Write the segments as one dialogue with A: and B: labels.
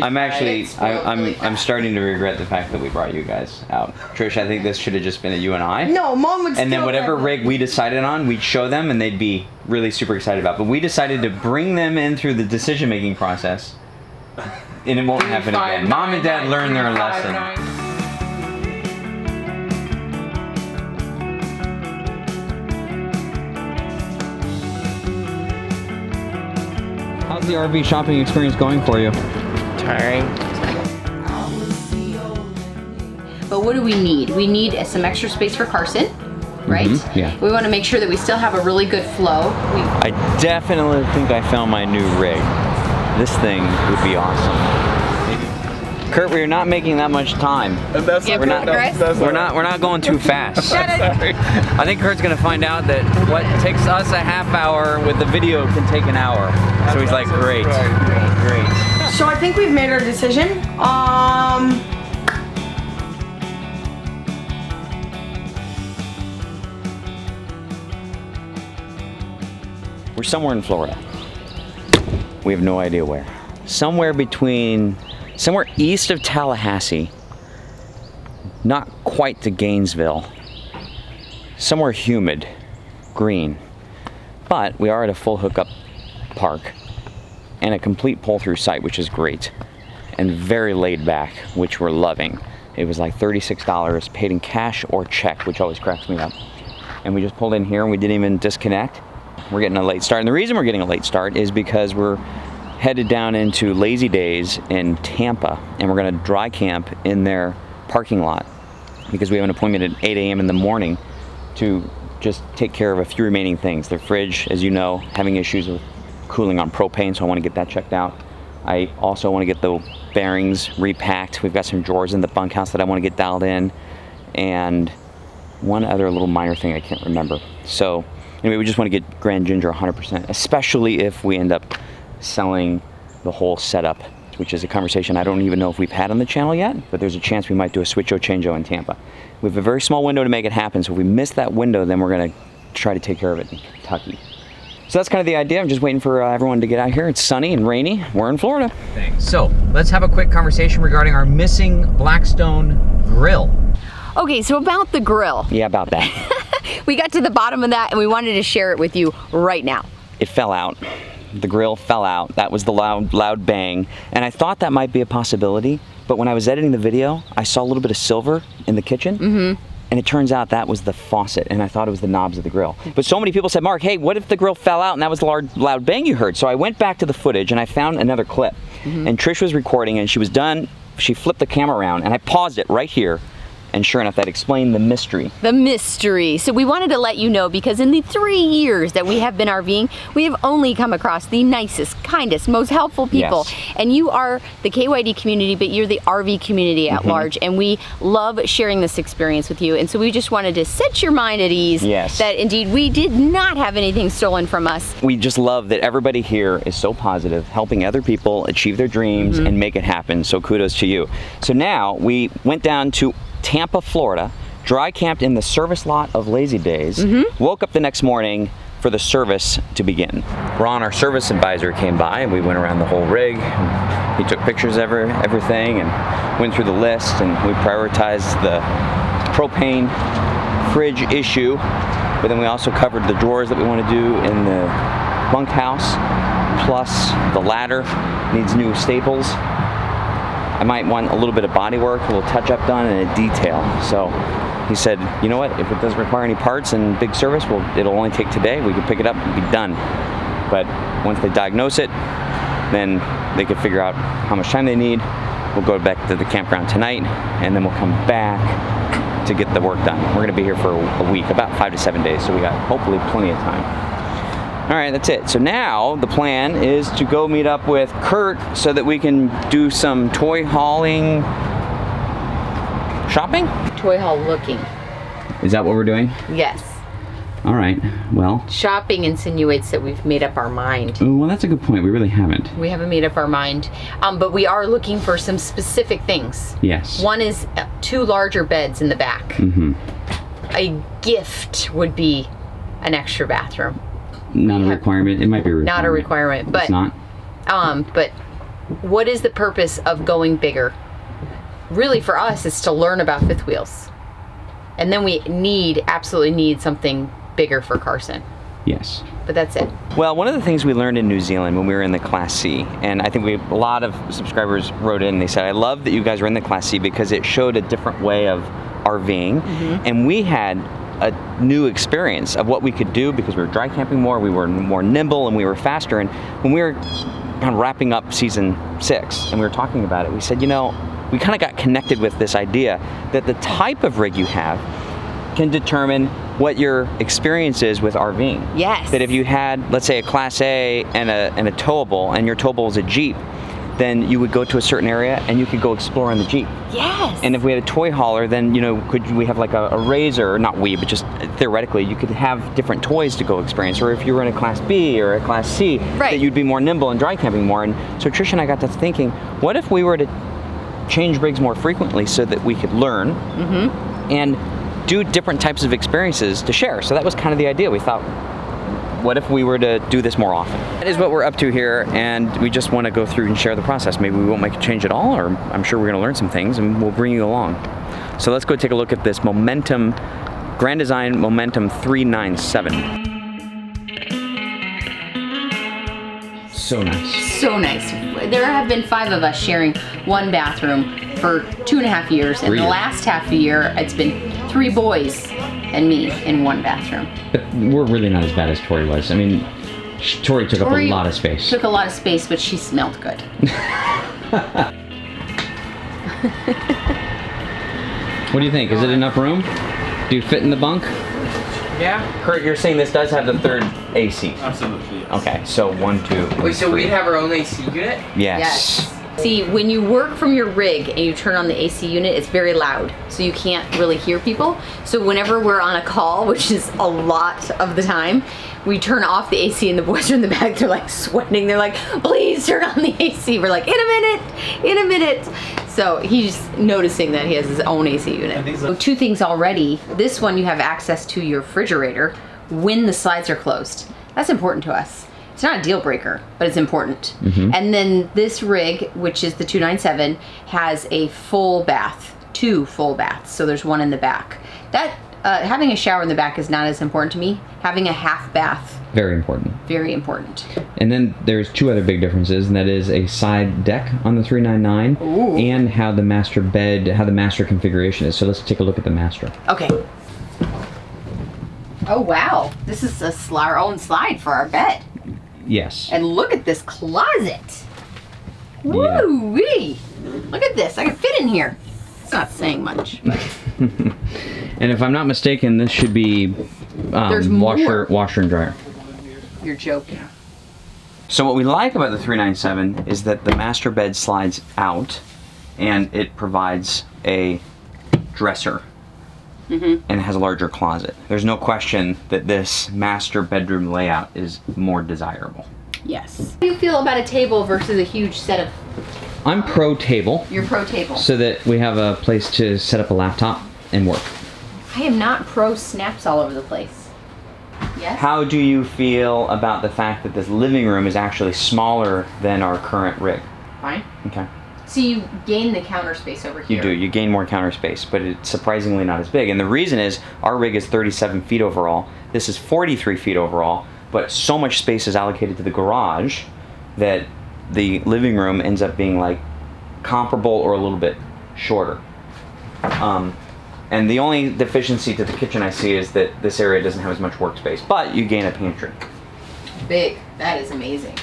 A: I'm starting to regret the fact that we brought you guys out. Trish, I think this should have just been a you and I.
B: No, Mom would.
A: And then whatever rig we decided on, we'd show them, and they'd be really super excited about. But we decided to bring them in through the decision-making process, and it won't happen again. Mom and Dad learned their lesson. How's the RV shopping experience going for you?
C: Tiring.
B: But what do we need? We need some extra space for Carson, right?
A: Yeah.
B: We want to make sure that we still have a really good flow.
A: I definitely think I found my new rig. This thing would be awesome. Kurt, we're not making that much time. We're not going too fast. I think Kurt's gonna find out that what takes us a half hour with the video can take an hour. So he's like, great.
B: So I think we've made our decision.
A: We're somewhere in Florida. We have no idea where. Somewhere east of Tallahassee, not quite to Gainesville. Somewhere humid, green. But we are at a full hookup park and a complete pull-through site, which is great, and very laid back, which we're loving. It was like $36, paid in cash or check, which always cracks me up. And we just pulled in here and we didn't even disconnect. We're getting a late start, and the reason we're getting a late start is because we're headed down into Lazy Days in Tampa, and we're gonna dry camp in their parking lot because we have an appointment at 8 a.m. in the morning to just take care of a few remaining things. Their fridge, as you know, having issues with cooling on propane, so I want to get that checked out. I also want to get the bearings repacked. We've got some drawers in the bunkhouse that I want to get dialed in, and one other little minor thing I can't remember. So anyway, we just want to get Grand Ginger 100%, especially if we end up selling the whole setup, which is a conversation I don't even know if we've had on the channel yet, but there's a chance we might do a switcho changeo in Tampa. We have a very small window to make it happen, so if we miss that window, then we're going to try to take care of it in Kentucky. So that's kind of the idea. I'm just waiting for everyone to get out here. It's sunny and rainy. We're in Florida. So let's have a quick conversation regarding our missing Blackstone Grill.
B: Okay, so about the grill.
A: Yeah, about that.
B: We got to the bottom of that and we wanted to share it with you right now.
A: It fell out. The grill fell out. That was the loud bang. And I thought that might be a possibility, but when I was editing the video, I saw a little bit of silver in the kitchen. And it turns out that was the faucet, and I thought it was the knobs of the grill. But so many people said, Mark, hey, what if the grill fell out and that was the loud bang you heard? So I went back to the footage and I found another clip. And Trish was recording and she was done. She flipped the camera around and I paused it right here. And sure enough, that explained the mystery.
B: The mystery. So we wanted to let you know, because in the 3 years that we have been RVing, we have only come across the nicest, kindest, most helpful people. Yes. And you are the KYD community, but you're the RV community at large. And we love sharing this experience with you. And so we just wanted to set your mind at ease that indeed we did not have anything stolen from us.
A: We just love that everybody here is so positive, helping other people achieve their dreams and make it happen. So kudos to you. So now we went down to Tampa, Florida, dry camped in the service lot of Lazy Days, woke up the next morning for the service to begin. Ron, our service advisor, came by and we went around the whole rig. He took pictures of everything and went through the list, and we prioritized the propane fridge issue, but then we also covered the drawers that we want to do in the bunkhouse, plus the ladder needs new staples. I might want a little bit of body work, a little touch-up done, and a detail. So he said, you know what, if it doesn't require any parts and big service, well, it'll only take today. We can pick it up and be done. But once they diagnose it, then they can figure out how much time they need. We'll go back to the campground tonight, and then we'll come back to get the work done. We're gonna be here for a week, about 5 to 7 days, so we got hopefully plenty of time. All right, that's it. So now the plan is to go meet up with Kurt so that we can do some toy hauling shopping?
B: Toy haul looking.
A: Is that what we're doing?
B: Yes.
A: All right, well.
B: Shopping insinuates that we've made up our mind.
A: Oh, well, that's a good point. We really haven't.
B: We haven't made up our mind, but we are looking for some specific things.
A: Yes.
B: One is 2 larger beds in the back. A gift would be an extra bathroom.
A: Not a requirement. It might be a requirement.
B: Not a requirement, but
A: it's not.
B: But what is the purpose of going bigger? Really, for us, it's to learn about fifth wheels. And then we absolutely need something bigger for Carson.
A: Yes.
B: But that's it.
A: Well, one of the things we learned in New Zealand when we were in the Class C, and I think a lot of subscribers wrote in, they said, I love that you guys were in the Class C because it showed a different way of RVing. And we had a new experience of what we could do because we were dry camping more, we were more nimble, and we were faster. And when we were kind of wrapping up season 6 and we were talking about it, we said, you know, we kind of got connected with this idea that the type of rig you have can determine what your experience is with RVing.
B: Yes.
A: That if you had, let's say, a Class A and a towable, and your towable is a Jeep, then you would go to a certain area and you could go explore on the Jeep.
B: Yes.
A: And if we had a toy hauler, then, you know, could we have like a Razor, not we, but just theoretically, you could have different toys to go experience. Or if you were in a Class B or a Class C, that you'd be more nimble and dry camping more. And so Trish and I got to thinking, what if we were to change rigs more frequently so that we could learn and do different types of experiences to share? So that was kind of the idea. We thought, what if we were to do this more often? That is what we're up to here, and we just want to go through and share the process. Maybe we won't make a change at all, or I'm sure we're going to learn some things, and we'll bring you along. So let's go take a look at this Momentum, Grand Design Momentum 397. So nice.
B: So nice. There have been 5 of us sharing one bathroom for 2.5 years. And the last half a year, it's been 3 boys and me in one bathroom.
A: But we're really not as bad as Tori was. I mean, Tori took up a lot of space.
B: Took a lot of space, but she smelled good.
A: What do you think? Is it enough room? Do you fit in the bunk?
C: Yeah.
A: Kurt, you're saying this does have the 3rd AC?
C: Absolutely, yes.
A: Okay, so 1, 2.
C: Wait, so we'd have our own AC unit?
A: Yes.
B: See, when you work from your rig and you turn on the AC unit, it's very loud, so you can't really hear people. So whenever we're on a call, which is a lot of the time, we turn off the AC and the boys are in the back, they're like sweating. They're like, please turn on the AC. We're like, in a minute. So he's noticing that he has his own AC unit. So 2 things already. This one, you have access to your refrigerator when the slides are closed. That's important to us. It's not a deal breaker, but it's important. And then this rig, which is the 297, has a full bath, 2 full baths. So there's one in the back. That having a shower in the back is not as important to me. Having a half bath,
A: very important.
B: Very important.
A: And then there's 2 other big differences, and that is a side deck on the 399 and how the master bed, how the master configuration is. So let's take a look at the master.
B: Okay. Oh wow, this is our own slide for our bed.
A: Yes.
B: And look at this closet. Woo-wee. Look at this, I can fit in here. It's not saying much, but.
A: And if I'm not mistaken, this should be washer and dryer.
B: You're joking.
A: So what we like about the 397 is that the master bed slides out and it provides a dresser and it has a larger closet. There's no question that this master bedroom layout is more desirable.
B: Yes. How do you feel about a table versus a huge set of...
A: I'm pro table.
B: You're pro table.
A: So that we have a place to set up a laptop and work.
B: I am not pro snaps all over the place. Yes?
A: How do you feel about the fact that this living room is actually smaller than our current rig?
B: Fine.
A: Okay.
B: So you gain the counter space over here.
A: You do. You gain more counter space, but it's surprisingly not as big. And the reason is our rig is 37 feet overall. This is 43 feet overall, but so much space is allocated to the garage that the living room ends up being like comparable or a little bit shorter. And the only deficiency to the kitchen I see is that this area doesn't have as much workspace, but you gain a pantry.
B: Big. That is amazing.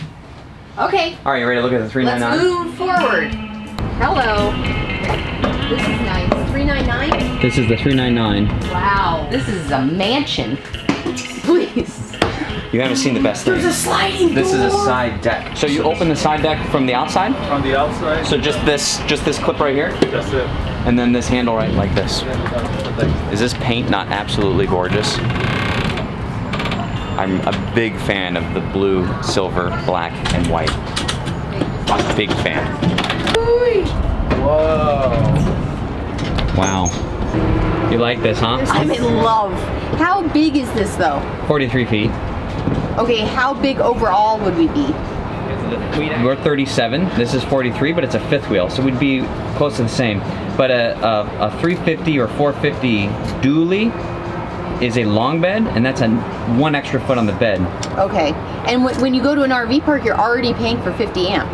B: Okay.
A: All right, you ready to look at the 399?
B: Let's move forward. Hello. This is nice. 399?
A: This is the 399.
B: Wow. This is a mansion. Please.
A: You haven't seen the best thing.
B: There's a sliding door.
A: This is a side deck. So you open the side deck from the outside?
C: On the outside.
A: So just this clip right here?
C: That's it.
A: And then this handle right like this. Is this paint not absolutely gorgeous? I'm a big fan of the blue, silver, black, and white. Big fan.
C: Whoa.
A: Wow. You like this, huh?
B: I'm in love. How big is this though?
A: 43 feet.
B: Okay, how big overall would we be?
A: we're 37. This is 43, but it's a fifth wheel, so we'd be close to the same. But a 350 or 450 dually is a long bed, and that's one extra foot on the bed.
B: Okay. And when you go to an RV park, you're already paying for 50 amp.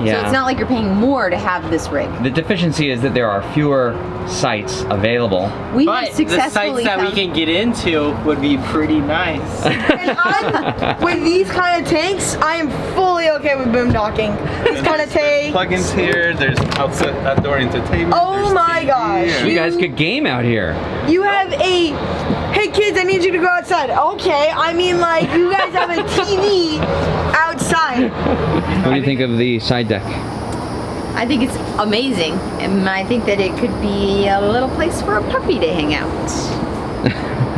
A: Yeah.
B: So it's not like you're paying more to have this rig.
A: The deficiency is that there are fewer sites available.
B: We
C: But
B: have
C: the sites
B: successfully
C: that we
B: found-
C: can get into would be pretty nice.
D: With these kind of tanks, I am fully okay with boondocking. These kind of tanks.
E: Plugins here. There's outdoor entertainment.
D: Oh
E: there's
D: my
E: TV
D: gosh.
E: here.
A: You guys could game out here.
D: You have a, hey kids, I need you to go outside. Okay, I mean like you guys have a TV outside.
A: What do you think of the side deck?
B: I think it's amazing, and I think that it could be a little place for a puppy to hang out.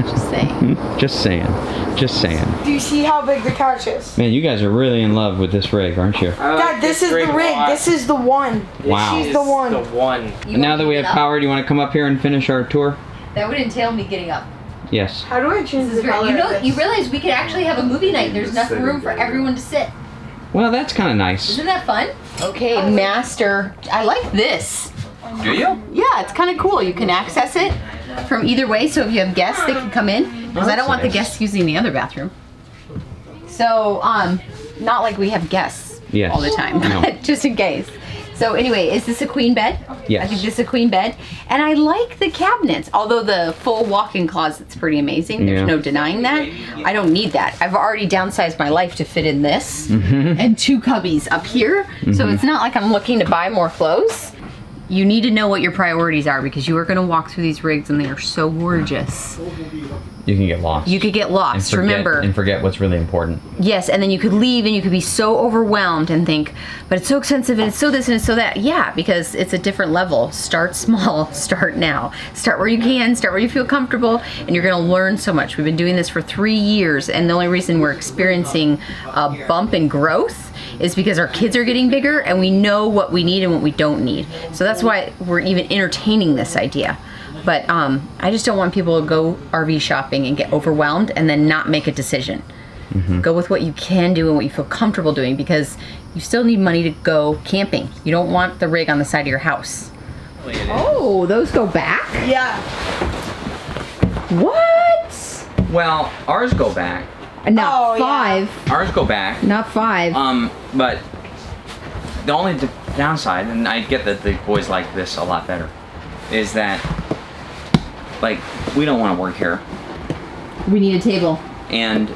B: Just saying.
A: Just saying. Just saying.
D: Do you see how big the couch is?
A: Man, you guys are really in love with this rig, aren't you?
D: Dad, this is the rig. This is the one.
A: Wow.
D: She's the one.
C: The one.
A: And now that we have power, do you want to come up here and finish our tour?
B: That would entail me getting up.
A: Yes.
D: How do I change the color?
B: You realize we could actually have a movie night. There's enough room for everyone to sit.
A: Well, that's kind of nice.
B: Isn't that fun? Okay, master. I like this.
A: Do you?
B: Yeah, it's kind of cool. You can access it from either way, so if you have guests, they can come in. Because I don't want the guests using the other bathroom. So, not like we have guests
A: Yes.
B: all the time,
A: No.
B: but just in case. So anyway, is this a queen bed?
A: Yes.
B: I think this is a queen bed. And I like the cabinets, although the full walk-in closet's pretty amazing. There's
A: Yeah.
B: no denying that. I don't need that. I've already downsized my life to fit in this and 2 cubbies up here. So it's not like I'm looking to buy more clothes. You need to know what your priorities are because you are going to walk through these rigs and they are so gorgeous.
A: You can get lost.
B: You could get lost, remember.
A: And forget what's really important.
B: Yes, and then you could leave and you could be so overwhelmed and think, but it's so expensive and it's so this and it's so that. Yeah, because it's a different level. Start small, start now. Start where you can, start where you feel comfortable, and you're gonna learn so much. We've been doing this for 3 years, and the only reason we're experiencing a bump in growth is because our kids are getting bigger and we know what we need and what we don't need. So that's why we're even entertaining this idea. But I just don't want people to go RV shopping and get overwhelmed and then not make a decision. Go with what you can do and what you feel comfortable doing because you still need money to go camping. You don't want the rig on the side of your house. Oh, those go back?
D: Yeah.
B: What?
A: Well, ours go back.
B: Not
D: Oh, yeah.
B: 5.
A: Ours go back.
B: Not 5.
A: But the only downside, and I get that the boys like this a lot better, is that, like, we don't want to work here,
B: We need a table.
A: and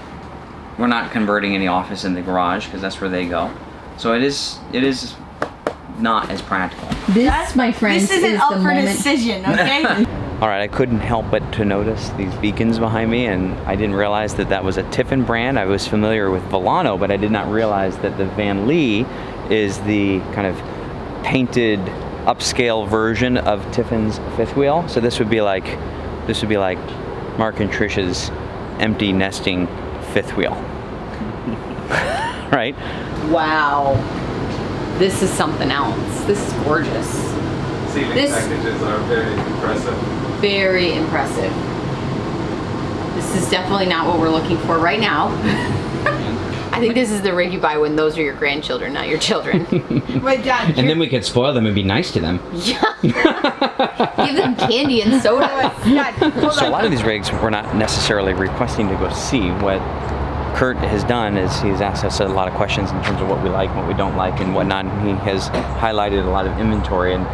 A: we're not converting any office in the garage because that's where they go. So it is not as practical.
B: This, my friends,
D: This isn't
B: is
D: up
B: the
D: for
B: moment.
D: decision, okay?
A: All right, I couldn't help but to notice these beacons behind me, and I didn't realize that that was a Tiffin brand. I was familiar with Volano, but I did not realize that the Van Lee is the kind of painted upscale version of Tiffin's fifth wheel. So this would be like Mark and Trish's empty nesting fifth wheel. Right?
B: Wow. This is something else. This is gorgeous.
E: Ceiling
B: This-
E: packages are very impressive.
B: Very impressive. This is definitely not what we're looking for right now. I think this is the rig you buy when those are your grandchildren, not your children.
D: Wait, Dad.
A: And then we could spoil them and be nice to them.
B: Yeah. Give them candy and soda.
D: Dad, hold
A: So a
D: on.
A: lot of these rigs we're not necessarily requesting to go see. What Kurt has done is he's asked us a lot of questions in terms of what we like, what we don't like, and whatnot. He has highlighted a lot of inventory and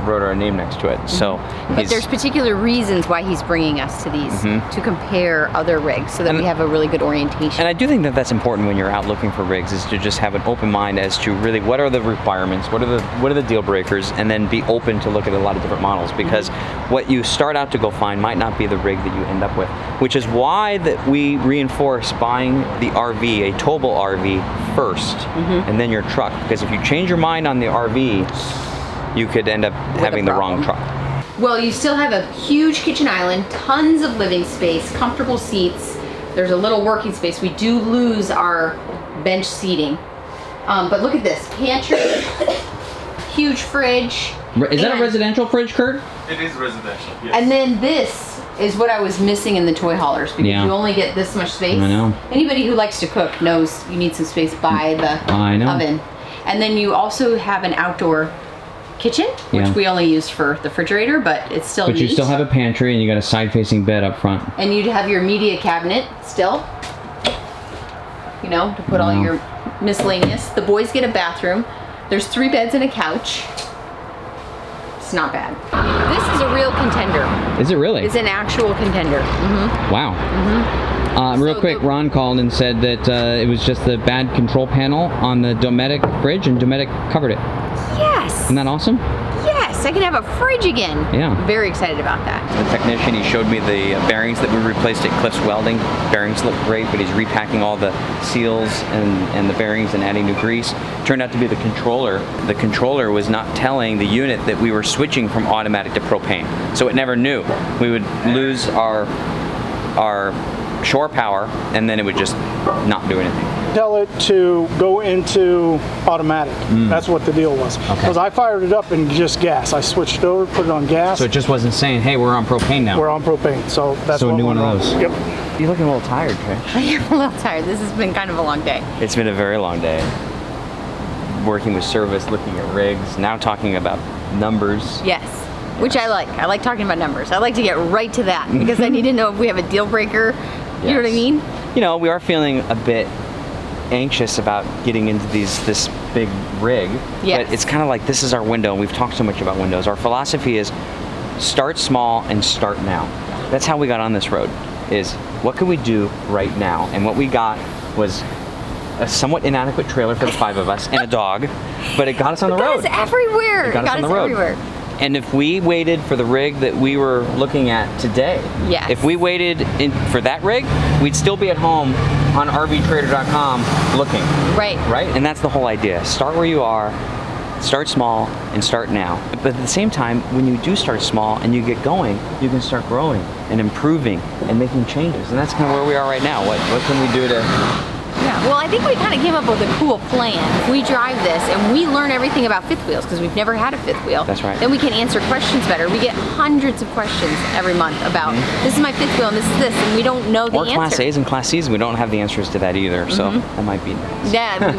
A: wrote our name next to it. So
B: But there's particular reasons why he's bringing us to these to compare other rigs so that we have a really good orientation.
A: and I do think that that's important when you're out looking for rigs, is to just have an open mind as to really what are the requirements, what are the deal breakers, and then be open to look at a lot of different models, because what you start out to go find might not be the rig that you end up with, which is why that we reinforce buying the RV, a towable RV first, and then your truck, because if you change your mind on the RV, you could end up having the wrong truck.
B: Well, you still have a huge kitchen island, tons of living space, comfortable seats. There's a little working space. We do lose our bench seating. But look at this, pantry, huge fridge,
A: Is that a
B: And-
A: residential fridge, Kurt?
E: It is residential, yes.
B: And then this is what I was missing in the toy haulers because
A: Yeah.
B: you only get this much space.
A: I know.
B: Anybody who likes to cook knows you need some space by the
A: I know.
B: oven. And then you also have an outdoor kitchen, which
A: Yeah.
B: we only use for the refrigerator, but it's still
A: But you
B: neat.
A: still have a pantry and you got a side-facing bed up front.
B: And you'd have your media cabinet still, you know, to put all
A: Wow.
B: your miscellaneous. The boys get a bathroom. There's 3 beds and a couch. It's not bad. This is a real contender.
A: Is it really?
B: It's an actual contender. Mm-hmm.
A: Wow. Real
B: So
A: quick,
B: the-
A: Ron called and said that it was just the bad control panel on the Dometic fridge, and Dometic covered it.
B: Yes.
A: Isn't that awesome?
B: Yes, I can have a fridge again.
A: Yeah.
B: Very excited about that.
A: The technician, he showed me the bearings that we replaced at Cliff's Welding. Bearings look great, but he's repacking all the seals and the bearings and adding new grease. Turned out to be the controller. The controller was not telling the unit that we were switching from automatic to propane, so it never knew. We would lose our shore power, and then it would just not do anything.
F: Tell it to go into automatic. That's what the deal was. Because I fired it up in just gas. I switched over, put it on gas.
A: So it just wasn't saying, "Hey, we're on propane now."
F: We're on propane. So that's
A: So a
F: what
A: new
F: went
A: one of
F: wrong.
A: those.
F: Yep.
A: You're looking a little tired, Trish.
B: I am a little tired. This has been kind of a long day.
A: It's been a very long day. Working with service, looking at rigs, now talking about numbers.
B: Yes, which I like. I like talking about numbers. I like to get right to that because I need to know if we have a deal breaker. You know what I
A: Yes.
B: mean?
A: You know, we are feeling a bit anxious about getting into this big rig.
B: Yes.
A: But it's kind of like this is our window, and we've talked so much about windows. Our philosophy is start small and start now. That's how we got on this road, is what can we do right now? And what we got was a somewhat inadequate trailer for the 5 of us and a dog, but it got us on the road.
B: It got us everywhere.
A: It got us on the road.
B: everywhere.
A: And if we waited for the rig that we were looking at today,
B: Yes.
A: if we waited for that rig, we'd still be at home on RVTrader.com looking,
B: Right.
A: right? And that's the whole idea. Start where you are, start small, and start now. But at the same time, when you do start small and you get going, you can start growing and improving and making changes. And that's kind of where we are right now. What can we do to...
B: Yeah. Well, I think we kind of came up with a cool plan. If we drive this and we learn everything about fifth wheels because we've never had a fifth wheel.
A: That's right.
B: Then we can answer questions better. We get hundreds of questions every month about this is my fifth wheel and this is this, and we don't know the
A: Or
B: answer.
A: Class A's and Class C's, we don't have the answers to that either. So that might be nice.
B: Yeah,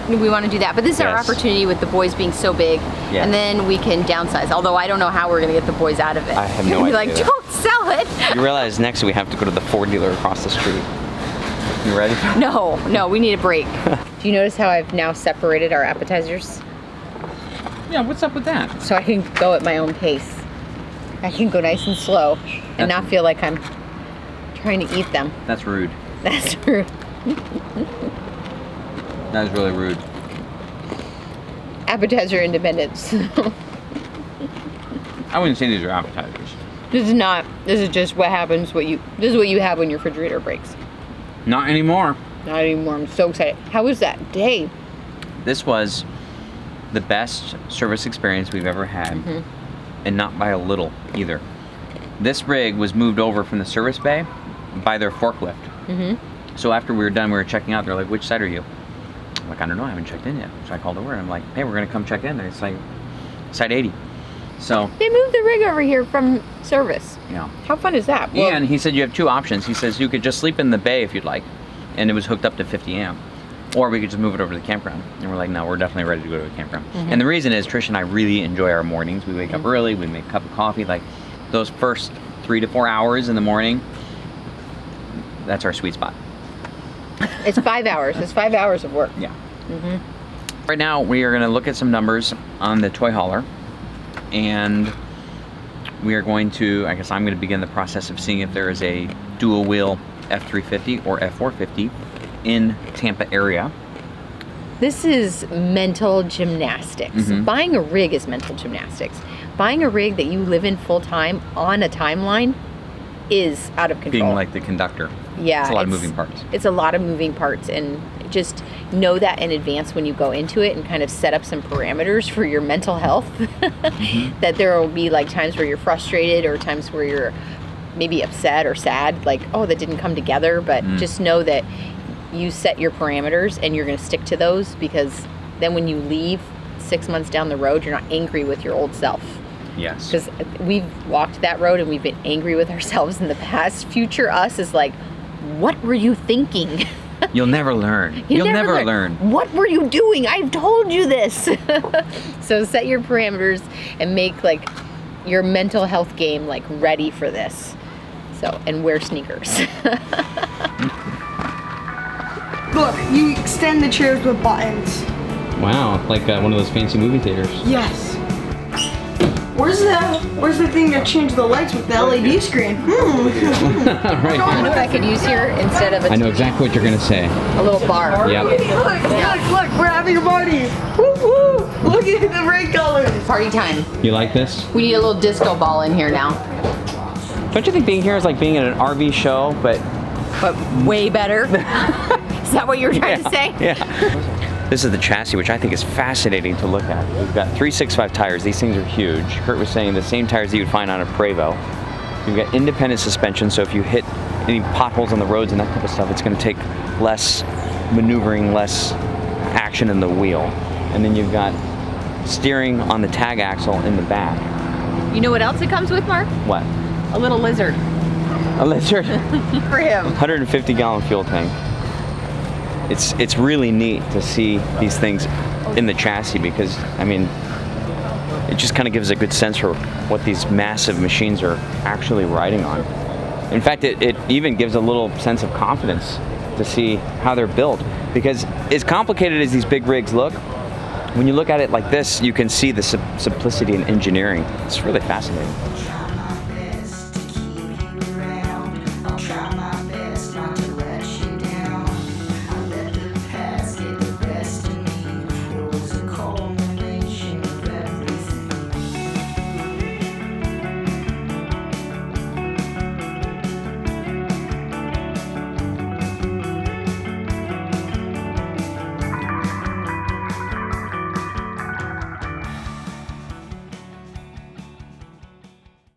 B: we want to do that. But this is our
A: Yes.
B: opportunity with the boys being so big,
A: Yeah.
B: and then we can downsize. Although I don't know how we're gonna get the boys out of it.
A: I have
B: We're
A: no
B: gonna
A: idea.
B: be like, don't sell it.
A: You realize next we have to go to the Ford dealer across the street. You ready?
B: No, we need a break. Do you notice how I've now separated our appetizers?
A: Yeah, what's up with that?
B: So I can go at my own pace. I can go nice and slow and not feel like I'm trying to eat them.
A: That's rude.
B: That's true.
A: That is really rude.
B: Appetizer independence.
A: I wouldn't say these are appetizers.
B: This is not. This is just what happens. This is what you have when your refrigerator breaks.
A: Not anymore.
B: Not anymore. I'm so excited. How was that day?
A: This was the best service experience we've ever had, and not by a little either. This rig was moved over from the service bay by their forklift. So after we were done, we were checking out. They're like, "Which side are you?" I'm like, "I don't know. I haven't checked in yet." So I called over and I'm like, "Hey, we're gonna come check in." And it's like, side 80. So
B: They moved the rig over here from service.
A: yeah.
B: How fun is that? Well,
A: And he said you have two options. He says you could just sleep in the bay if you'd like, and it was hooked up to 50 amp. Or we could just move it over to the campground. And we're like, no, we're definitely ready to go to a campground. And the reason is Trish and I really enjoy our mornings. We wake up early, we make a cup of coffee. Like those first 3 to 4 hours in the morning, that's our sweet spot.
B: it's 5 hours. It's 5 hours of work.
A: Yeah. Right now, we are going to look at some numbers on the toy hauler. And we are going to, I guess I'm going to begin the process of seeing if there is a dual wheel F350 or F450 in Tampa area.
B: This is mental gymnastics. Buying a rig is mental gymnastics. Buying a rig that you live in full time on a timeline is out of control.
A: Being like the conductor.
B: Yeah,
A: It's a lot of moving parts.
B: It's a lot of moving parts, and just know that in advance when you go into it and kind of set up some parameters for your mental health. That there will be like times where you're frustrated or times where you're maybe upset or sad, like, oh, that didn't come together. But just know that you set your parameters and you're going to stick to those, because then when you leave 6 months down the road, you're not angry with your old self.
A: Yes.
B: Because we've walked that road and we've been angry with ourselves in the past. Future us is like, what were you thinking?
A: You'll never learn. You'll never learn.
B: What were you doing? I've told you this. So set your parameters and make like your mental health game like ready for this. So, and wear sneakers.
D: Look, you extend the chairs with buttons.
A: Wow, like one of those fancy movie theaters.
D: Yes. Where's the thing to change the lights with the LED screen?
A: Right.
B: You know what I could use here instead of
A: I know exactly what you're gonna say.
B: a little bar?
A: Yep.
D: Look, we're having a party. Woo woo! Look at the bright colors.
B: Party time.
A: You like this?
B: We need a little disco ball in here now.
A: Don't you think being here is like being at an RV show, but
B: Way better. Is that what you were trying to say?
A: yeah. This is the chassis, which I think is fascinating to look at. We've got 365 tires. These things are huge. Kurt was saying the same tires that you would find on a Prevost. You've got independent suspension, so if you hit any potholes on the roads and that type of stuff, it's going to take less maneuvering, less action in the wheel. And then you've got steering on the tag axle in the back.
B: You know what else it comes with, Mark?
A: What?
B: A little lizard
A: A lizard.
B: for him.
A: 150-gallon fuel tank. It's really neat to see these things in the chassis because, I mean, it just kind of gives a good sense for what these massive machines are actually riding on. In fact, it even gives a little sense of confidence to see how they're built. Because as complicated as these big rigs look, when you look at it like this, you can see the simplicity in engineering. It's really fascinating.